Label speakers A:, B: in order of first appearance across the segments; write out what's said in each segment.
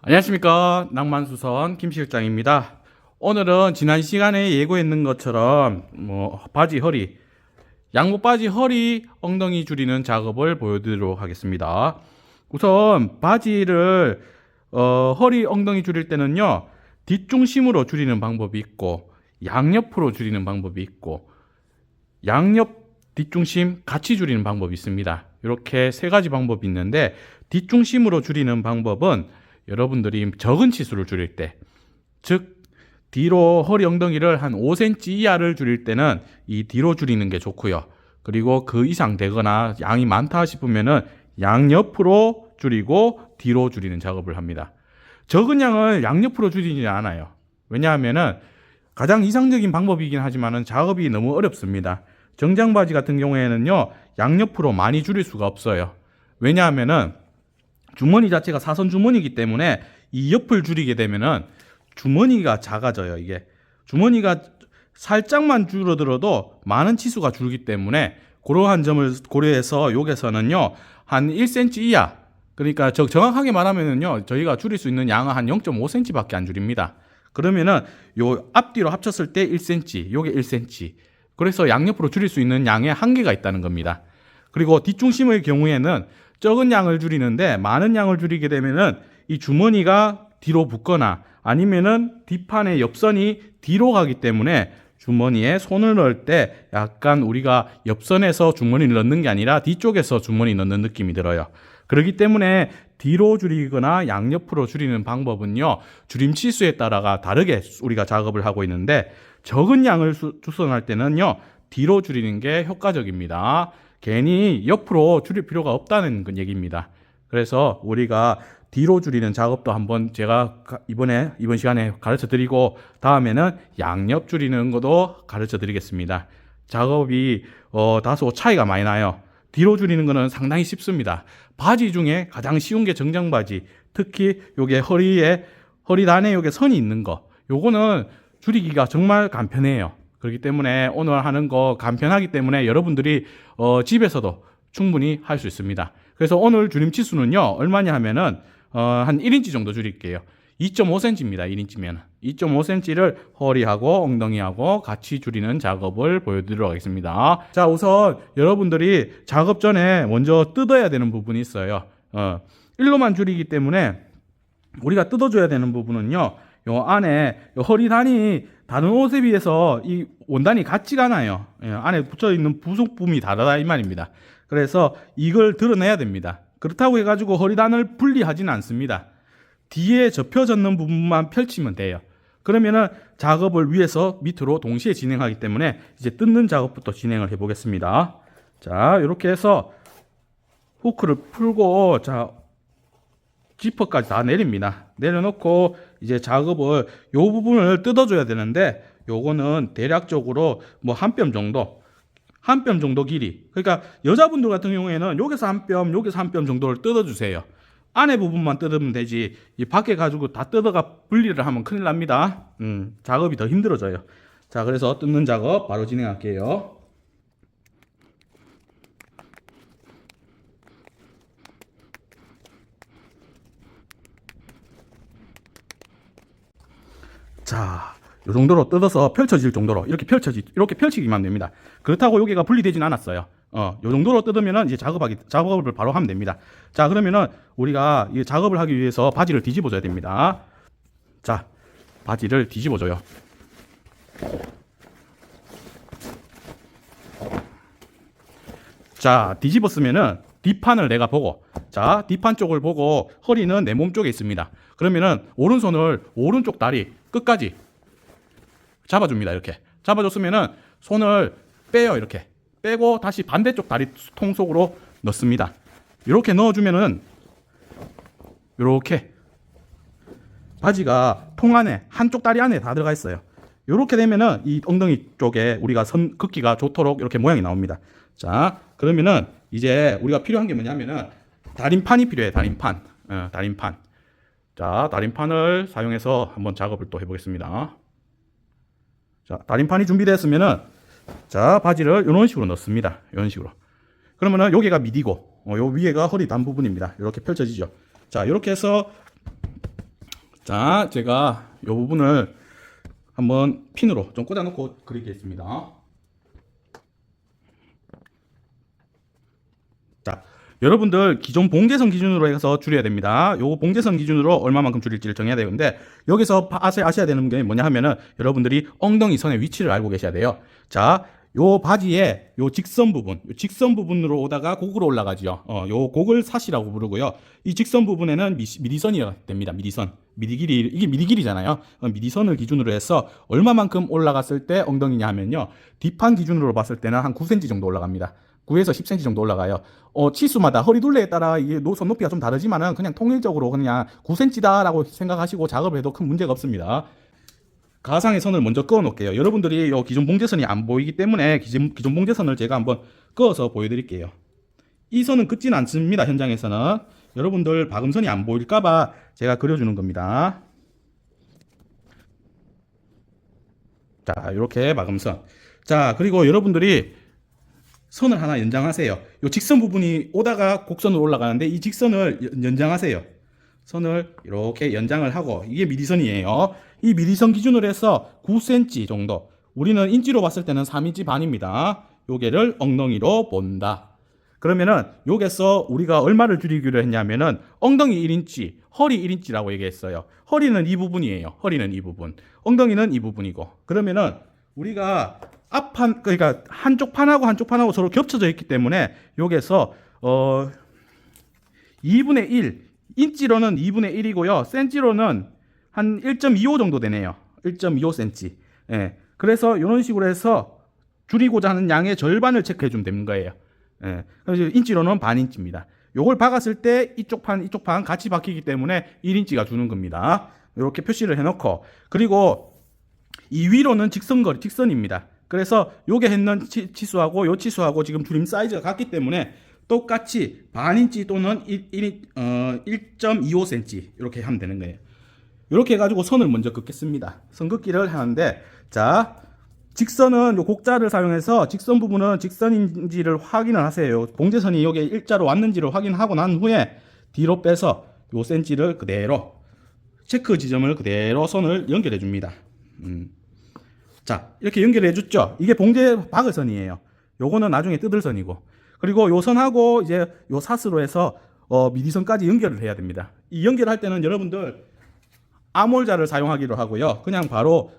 A: 안녕하십니까. 낭만수선 김실장입니다. 오늘은 지난 시간에 예고했는 것처럼 바지 허리, 양복 바지 허리 엉덩이 줄이는 작업을 보여드리도록 하겠습니다. 우선 바지를 허리 엉덩이 줄일 때는요, 뒷중심으로 줄이는 방법이 있고 양옆으로 줄이는 방법이 있고 양옆 뒷중심 같이 줄이는 방법이 있습니다. 이렇게 세 가지 방법이 있는데, 뒷중심으로 줄이는 방법은 여러분들이 적은 치수를 줄일 때, 즉 뒤로 허리 엉덩이를 한 5cm 이하를 줄일 때는 이 뒤로 줄이는 게 좋고요. 그리고 그 이상 되거나 양이 많다 싶으면은 양옆으로 줄이고 뒤로 줄이는 작업을 합니다. 적은 양을 양옆으로 줄이지 않아요. 왜냐하면은 가장 이상적인 방법이긴 하지만은 작업이 너무 어렵습니다. 정장 바지 같은 경우에는요, 양옆으로 많이 줄일 수가 없어요. 왜냐하면은 주머니 자체가 사선 주머니이기 때문에 이 옆을 줄이게 되면은 주머니가 작아져요. 이게 주머니가 살짝만 줄어들어도 많은 치수가 줄기 때문에 그러한 점을 고려해서 여기서는요, 한 1cm 이하, 그러니까 정확하게 말하면은요, 저희가 줄일 수 있는 양은 한 0.5cm 밖에 안 줄입니다. 그러면은 요 앞뒤로 합쳤을 때 1cm, 요게 1cm. 그래서 양옆으로 줄일 수 있는 양의 한계가 있다는 겁니다. 그리고 뒷중심의 경우에는 적은 양을 줄이는데 많은 양을 줄이게 되면은 이 주머니가 뒤로 붙거나 아니면은 뒷판의 옆선이 뒤로 가기 때문에 주머니에 손을 넣을 때 약간 우리가 옆선에서 주머니를 넣는 게 아니라 뒤쪽에서 주머니 넣는 느낌이 들어요. 그렇기 때문에 뒤로 줄이거나 양옆으로 줄이는 방법은요, 줄임 치수에 따라가 다르게 우리가 작업을 하고 있는데, 적은 양을 조성할 때는요, 뒤로 줄이는 게 효과적입니다. 괜히 옆으로 줄일 필요가 없다는 얘기입니다. 그래서 우리가 뒤로 줄이는 작업도 한번 제가 이번 시간에 가르쳐 드리고, 다음에는 양옆 줄이는 것도 가르쳐 드리겠습니다. 작업이 다소 차이가 많이 나요. 뒤로 줄이는 거는 상당히 쉽습니다. 바지 중에 가장 쉬운 게 정장 바지. 특히 요게 허리단에 요게 선이 있는 거, 요거는 줄이기가 정말 간편해요. 그렇기 때문에 오늘 하는 거 간편하기 때문에 여러분들이 집에서도 충분히 할 수 있습니다. 그래서 오늘 줄임 치수는요, 얼마냐 하면은 한 1인치 정도 줄일게요. 2.5cm입니다. 1인치면 2.5cm를 허리하고 엉덩이하고 같이 줄이는 작업을 보여드리도록 하겠습니다. 자, 우선 여러분들이 작업 전에 먼저 뜯어야 되는 부분이 있어요. 일로만 줄이기 때문에 우리가 뜯어줘야 되는 부분은요, 요 안에 요 허리단이 다른 옷에 비해서 이 원단이 같지가 않아요. 안에 붙여있는 부속품이 다르다 이 말입니다. 그래서 이걸 드러내야 됩니다. 그렇다고 해가지고 허리단을 분리하지는 않습니다. 뒤에 접혀졌는 부분만 펼치면 돼요. 그러면은 작업을 위에서 밑으로 동시에 진행하기 때문에 이제 뜯는 작업부터 진행을 해보겠습니다. 자, 이렇게 해서 후크를 풀고, 자, 지퍼까지 다 내립니다. 내려놓고 이제 작업을 요 부분을 뜯어줘야 되는데, 요거는 대략적으로 뭐 한 뼘 정도 길이. 그러니까 여자분들 같은 경우에는 여기서 한 뼘, 여기서 한 뼘 정도를 뜯어주세요. 안에 부분만 뜯으면 되지, 이 밖에 가지고 다 뜯어가 분리를 하면 큰일 납니다. 작업이 더 힘들어져요. 자, 그래서 뜯는 작업 바로 진행할게요. 자, 이 정도로 뜯어서 펼쳐질 정도로 이렇게 펼치기만 됩니다. 그렇다고 여기가 분리되진 않았어요. 요 정도로 뜯으면은 이제 작업을 바로 하면 됩니다. 자, 그러면은 우리가 이 작업을 하기 위해서 바지를 뒤집어줘야 됩니다. 자, 바지를 뒤집어줘요. 자, 뒤집었으면은 뒷판을 내가 보고, 자, 뒷판 쪽을 보고 허리는 내 몸 쪽에 있습니다. 그러면은 오른손을 오른쪽 다리 끝까지 잡아줍니다. 이렇게 잡아줬으면은 손을 빼요. 이렇게 빼고 다시 반대쪽 다리 통 속으로 넣습니다. 이렇게 넣어주면은 이렇게 바지가 통 안에, 한쪽 다리 안에 다 들어가 있어요. 이렇게 되면은 이 엉덩이 쪽에 우리가 선 긋기가 좋도록 이렇게 모양이 나옵니다. 자, 그러면은 이제 우리가 필요한 게 뭐냐면은 다림판이 필요해요. 다림판. 다림판. 자, 다림판을 사용해서 한번 작업을 또 해보겠습니다. 자, 다림판이 준비됐으면은, 자, 바지를 이런 식으로 넣습니다. 이런 식으로. 그러면은 여기가 미디고, 요 위에가 허리 단 부분입니다. 이렇게 펼쳐지죠. 자, 이렇게 해서 자, 제가 이 부분을 한번 핀으로 좀 꽂아놓고 그리겠습니다. 자, 여러분들 기존 봉제선 기준으로 해서 줄여야 됩니다. 요 봉제선 기준으로 얼마만큼 줄일지를 정해야 되는데, 여기서 아셔야 되는 게 뭐냐 하면은 여러분들이 엉덩이 선의 위치를 알고 계셔야 돼요. 자, 요 바지에 요 직선 부분으로 오다가 곡으로 올라가죠. 요 곡을 사시라고 부르고요. 이 직선 부분에는 미디선이 됩니다. 미디 길이, 이게 미디 길이잖아요. 미디선을 기준으로 해서 얼마만큼 올라갔을 때 엉덩이냐 하면요, 뒷판 기준으로 봤을 때는 한 9cm 정도 올라갑니다. 9에서 10cm 정도 올라가요. 치수마다 허리 둘레에 따라 이게 손 높이가 좀 다르지만은 그냥 통일적으로 그냥 9cm다라고 생각하시고 작업을 해도 큰 문제가 없습니다. 가상의 선을 먼저 그어 놓을게요. 여러분들이 요 기존 봉제선이 안 보이기 때문에 기존 봉제선을 제가 한번 그어서 보여드릴게요. 이 선은 긋지는 않습니다. 현장에서는 여러분들 박음선이 안 보일까봐 제가 그려주는 겁니다. 자, 이렇게 박음선. 자, 그리고 여러분들이 선을 하나 연장하세요. 요 직선 부분이 오다가 곡선으로 올라가는데 이 직선을 연장하세요. 선을 이렇게 연장을 하고, 이게 미디선이에요. 이 미디선 기준으로 해서 9cm 정도, 우리는 인치로 봤을 때는 3인치 반입니다. 요게를 엉덩이로 본다. 그러면은 여기서 우리가 얼마를 줄이기로 했냐면은 엉덩이 1인치, 허리 1인치라고 얘기했어요. 허리는 이 부분이에요. 허리는 이 부분, 엉덩이는 이 부분이고. 그러면은 우리가 앞판, 그러니까 한쪽 판하고 서로 겹쳐져 있기 때문에 여기서 2분의 1, 인치로는 2분의 1이고요. 센치로는 한 1.25 정도 되네요. 1.25cm. 예. 그래서 이런 식으로 해서 줄이고자 하는 양의 절반을 체크해 주면 되는 거예요. 예. 그래서 인치로는 반 인치입니다. 요걸 박았을 때 이쪽 판 같이 박히기 때문에 1인치가 주는 겁니다. 이렇게 표시를 해 놓고, 그리고 이 위로는 직선입니다. 그래서 요게 했는 치수하고 요 치수하고 지금 줄임 사이즈가 같기 때문에 똑같이 반인치 또는 1.25cm 이렇게 하면 되는 거예요. 이렇게 해가지고 선을 먼저 긋겠습니다. 선 긋기를 하는데, 자, 직선은 요 곡자를 사용해서 직선 부분은 직선인지를 확인을 하세요. 봉제선이 여기 일자로 왔는지를 확인하고 난 후에 뒤로 빼서 요 센치를 그대로, 체크 지점을 그대로 선을 연결해 줍니다. 자, 이렇게 연결해 줬죠. 이게 봉제 박을선이에요. 요거는 나중에 뜯을 선이고, 그리고 요 선하고 이제 요 사스로 해서 미디선까지 연결을 해야 됩니다. 이 연결할 때는 여러분들 아몰자를 사용하기로 하고요. 그냥 바로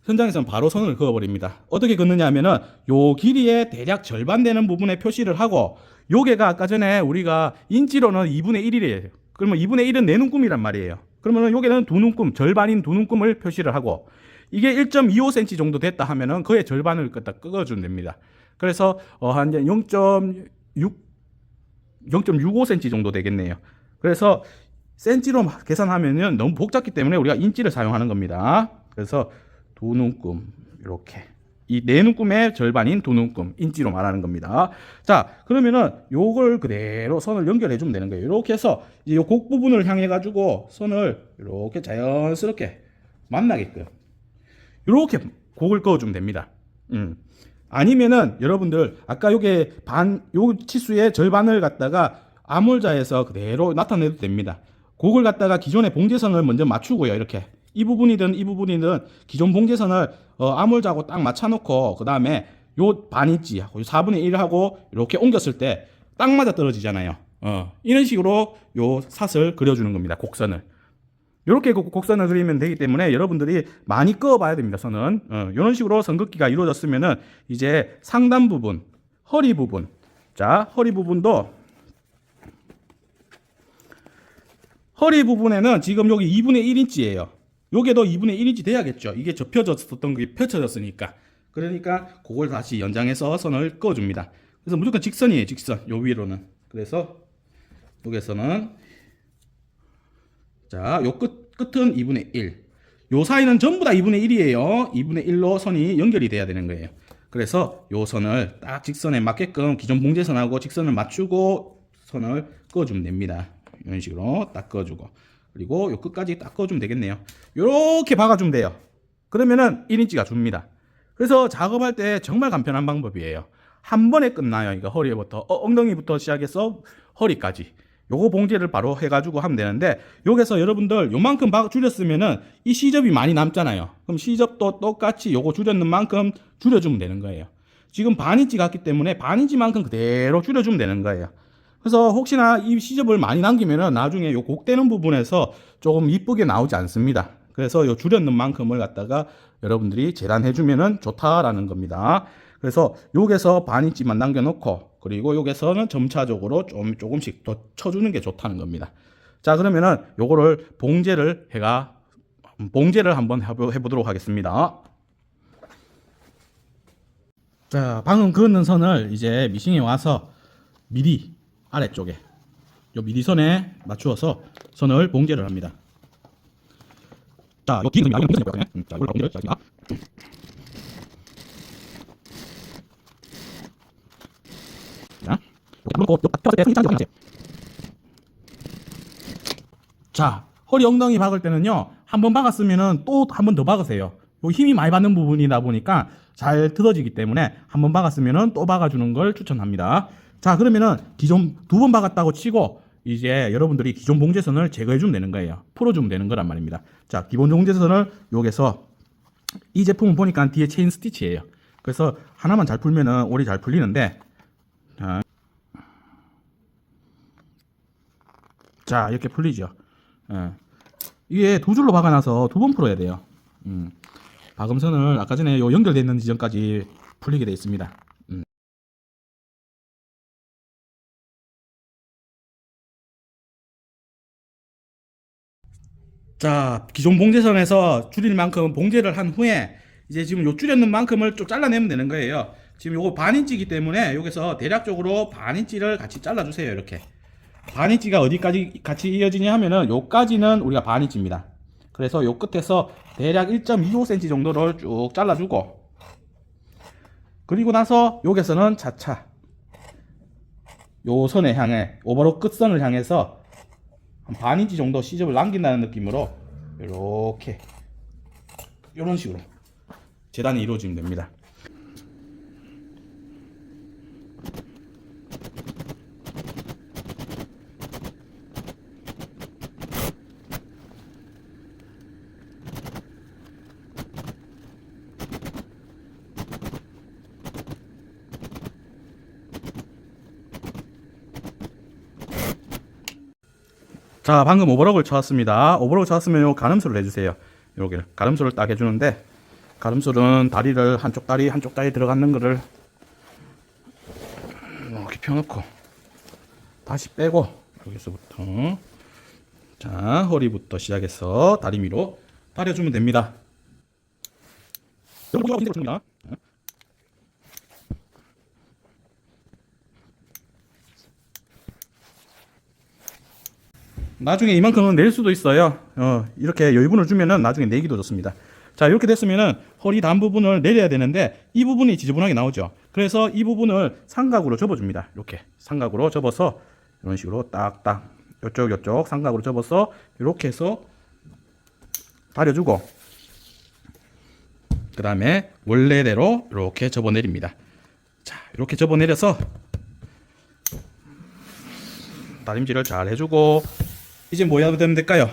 A: 현장에서는 바로 선을 그어버립니다. 어떻게 긋느냐 하면은 요 길이의 대략 절반 되는 부분에 표시를 하고, 요게가 아까 전에 우리가 인치로는 2분의 1이래요. 그러면 2분의 1은 내 눈금이란 말이에요. 그러면은 요게는 두 눈금, 절반인 두 눈금을 표시를 하고, 이게 1.25cm 정도 됐다 하면은 그의 절반을 갖다 끄어주면 됩니다. 그래서 한 0.65cm 정도 되겠네요. 그래서 센치로 계산하면은 너무 복잡기 때문에 우리가 인치를 사용하는 겁니다. 그래서 두 눈금, 이렇게 이 네 눈금의 절반인 두 눈금, 인치로 말하는 겁니다. 자, 그러면은 요걸 그대로 선을 연결해 주면 되는 거예요. 이렇게 해서 이제 요 곡 부분을 향해 가지고 선을 이렇게 자연스럽게 만나게끔 이렇게 곡을 그어주면 됩니다. 아니면은 여러분들 아까 요게 요 치수의 절반을 갖다가 아몰자에서 그대로 나타내도 됩니다. 곡을 갖다가 기존의 봉제선을 먼저 맞추고요. 이렇게 이 부분이든 기존 봉제선을 아몰자하고 딱 맞춰놓고, 그 다음에 요 반인치하고 요 4분의 1하고 이렇게 옮겼을 때 딱 맞아 떨어지잖아요. 이런 식으로 요 사슬 그려주는 겁니다. 곡선을. 이렇게 곡선을 그리면 되기 때문에 여러분들이 많이 그어봐야 됩니다. 선은 이런 식으로 선긋기가 이루어졌으면은 이제 상단 부분, 허리 부분, 자, 허리 부분에는 지금 여기 2분의 1인치예요. 요게도 2분의 1인치 돼야겠죠. 이게 접혀졌었던 게 펼쳐졌으니까. 그러니까 그걸 다시 연장해서 선을 그어줍니다. 그래서 무조건 직선이에요. 직선. 요 위로는. 그래서 여기서는 자, 요 끝은 2분의 1. 요 사이는 전부 다 2분의 1이에요. 2분의 1로 선이 연결이 돼야 되는 거예요. 그래서 요 선을 딱 직선에 맞게끔 기존 봉제선하고 직선을 맞추고 선을 그어주면 됩니다. 이런 식으로 딱 그어주고, 그리고 요 끝까지 딱 그어주면 되겠네요. 요렇게 박아주면 돼요. 그러면은 1인치가 줍니다. 그래서 작업할 때 정말 간편한 방법이에요. 한 번에 끝나요. 이거 허리부터 엉덩이부터 시작해서 허리까지 요거 봉제를 바로 해가지고 하면 되는데, 여기서 여러분들 요만큼 줄였으면은 이 시접이 많이 남잖아요. 그럼 시접도 똑같이 요거 줄였는 만큼 줄여주면 되는 거예요. 지금 반인치 갔기 때문에 반인치만큼 그대로 줄여주면 되는 거예요. 그래서 혹시나 이 시접을 많이 남기면은 나중에 요 곡되는 부분에서 조금 이쁘게 나오지 않습니다. 그래서 요 줄였는 만큼을 갖다가 여러분들이 재단해주면은 좋다라는 겁니다. 그래서 여기서 반인치만 남겨놓고, 그리고 여기서는 점차적으로 조금씩 더 쳐주는 게 좋다는 겁니다. 자, 그러면은 요거를 봉제를 한번 해보도록 하겠습니다. 자, 방금 그었는 선을 이제 미싱에 와서 미리 아래쪽에 요 미리선에 맞추어서 선을 봉제를 합니다. 자, 요 뒤는 자, 이걸 봉제를 하겠습니다. 자, 허리 엉덩이 박을 때는요, 한 번 박았으면은 또 한 번 더 박으세요. 요 힘이 많이 받는 부분이다 보니까 잘 뜯어지기 때문에 한 번 박았으면은 또 박아주는 걸 추천합니다. 자, 그러면은 기존 두 번 박았다고 치고 이제 여러분들이 기존 봉제선을 제거해주면 되는 거예요. 풀어주면 되는 거란 말입니다. 자, 기본 봉제선을 여기서 이 제품을 보니까 뒤에 체인 스티치예요. 그래서 하나만 잘 풀면은 오래 잘 풀리는데, 자, 이렇게 풀리죠. 예. 이게 두 줄로 박아놔서 두 번 풀어야 돼요. 박음선을 아까 전에 요 연결되어 있는 지점까지 풀리게 되어 있습니다. 자, 기존 봉제선에서 줄일 만큼 봉제를 한 후에 이제 지금 요 줄였는 만큼을 좀 잘라내면 되는 거예요. 지금 요거 반인치이기 때문에 여기서 대략적으로 반인치를 같이 잘라주세요. 이렇게 반인치가 어디까지 같이 이어지냐 하면은 요까지는 우리가 반인치입니다. 그래서 요 끝에서 대략 1.25cm 정도를 쭉 잘라주고, 그리고 나서 여기서는 차차 요 선에 향해 오버로 끝선을 향해서 한 반인치 정도 시접을 남긴다는 느낌으로 이렇게 이런 식으로 재단이 이루어지면 됩니다. 자, 방금 오버록을 쳐왔습니다. 오버록을 쳐왔으면 요 가름술을 해주세요. 여기를 가름술을 딱 해주는데, 가름술은 다리를 한쪽 다리 들어가는 거를 이렇게 펴놓고 다시 빼고, 여기서부터 자, 허리부터 시작해서 다리 위로 다려주면 됩니다. 여러분, 이거 힘들습니다. 나중에 이만큼은 낼 수도 있어요. 이렇게 여유분을 주면은 나중에 내기도 좋습니다. 자, 이렇게 됐으면은 허리 단 부분을 내려야 되는데 이 부분이 지저분하게 나오죠. 그래서 이 부분을 삼각으로 접어줍니다. 이렇게 삼각으로 접어서 이런 식으로 딱딱 요쪽 삼각으로 접어서 이렇게 해서 다려주고, 그 다음에 원래대로 이렇게 접어내립니다. 자, 이렇게 접어내려서 다림질을 잘 해주고, 이제 뭐 해야 되면 될까요?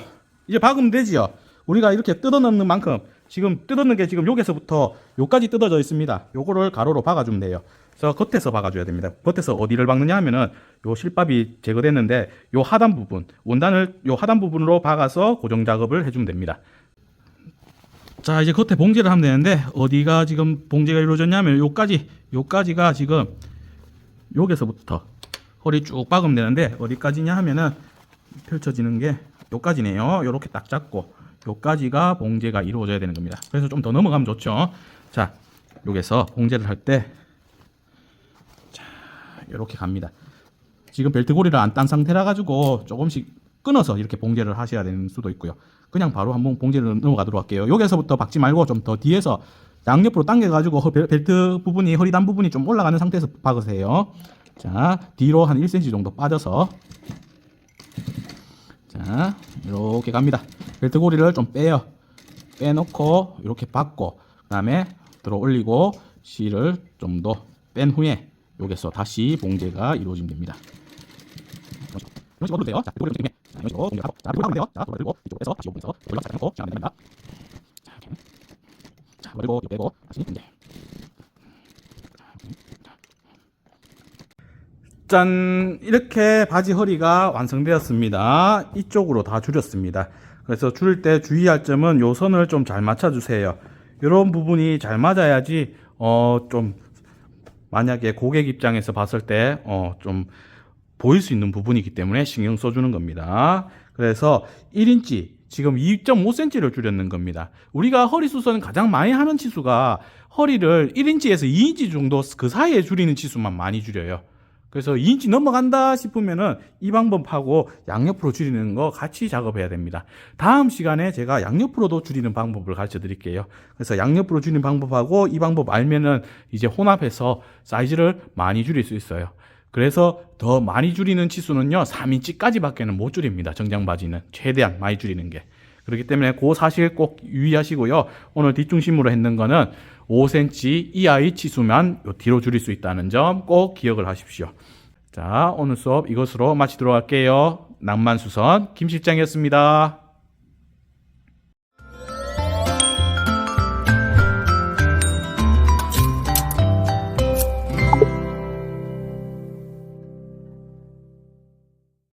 A: 이제 박으면 되지요. 우리가 이렇게 뜯어넣는 만큼, 지금 뜯어넣는 게 지금 여기서부터 여기까지 뜯어져 있습니다. 요거를 가로로 박아주면 돼요. 그래서 겉에서 박아줘야 됩니다. 겉에서 어디를 박느냐 하면은 요 실밥이 제거됐는데 요 하단 부분, 원단을 요 하단 부분으로 박아서 고정 작업을 해주면 됩니다. 자, 이제 겉에 봉제를 하면 되는데, 어디가 지금 봉제가 이루어졌냐면 요까지가 지금 여기서부터 허리 쭉 박으면 되는데, 어디까지냐 하면은 펼쳐지는 게 요까지네요. 요렇게 딱 잡고 요까지가 봉제가 이루어져야 되는 겁니다. 그래서 좀 더 넘어가면 좋죠. 자, 여기서 봉제를 할 때 자, 요렇게 갑니다. 지금 벨트 고리를 안 딴 상태라 가지고 조금씩 끊어서 이렇게 봉제를 하셔야 되는 수도 있고요. 그냥 바로 한번 봉제를 넘어가도록 할게요. 여기서부터 박지 말고 좀 더 뒤에서 양옆으로 당겨 가지고 벨트 부분이, 허리단 부분이 좀 올라가는 상태에서 박으세요. 자, 뒤로 한 1cm 정도 빠져서, 자, 이렇게 갑니다. 벨트 고리를 좀 빼놓고 이렇게 박고, 그 다음에 들어 올리고 실을 좀 더 뺀 후에 여기서 다시 봉제가 이루어지면 됩니다. 이런 식으로 돼요. 자, 이걸 이렇게 자, 이런 식으로 공략하고, 자, 이걸 하면 돼요. 자, 이걸 들고 이쪽으로 해서 다시 오면서 이걸 살짝 놓고 시작하면 됩니다. 자, 이렇게. 자, 이걸 들고 이거 빼고 다시 이제. 짠! 이렇게 바지 허리가 완성되었습니다. 이쪽으로 다 줄였습니다. 그래서 줄일 때 주의할 점은 요 선을 좀 잘 맞춰주세요. 이런 부분이 잘 맞아야지 좀 만약에 고객 입장에서 봤을 때 좀 보일 수 있는 부분이기 때문에 신경 써주는 겁니다. 그래서 1인치 지금 2.5cm를 줄였는 겁니다. 우리가 허리 수선은 가장 많이 하는 치수가 허리를 1인치에서 2인치 정도 그 사이에 줄이는 치수만 많이 줄여요. 그래서 2인치 넘어간다 싶으면은 이 방법하고 양옆으로 줄이는 거 같이 작업해야 됩니다. 다음 시간에 제가 양옆으로도 줄이는 방법을 가르쳐 드릴게요. 그래서 양옆으로 줄이는 방법하고 이 방법 알면은 이제 혼합해서 사이즈를 많이 줄일 수 있어요. 그래서 더 많이 줄이는 치수는요 3인치까지 밖에는 못 줄입니다. 정장 바지는 최대한 많이 줄이는 게. 그렇기 때문에 그 사실 꼭 유의하시고요. 오늘 뒷중심으로 했는 거는 5cm 이하의 치수만 뒤로 줄일 수 있다는 점 꼭 기억을 하십시오. 자, 오늘 수업 이것으로 마치도록 할게요. 낭만수선 김실장이었습니다.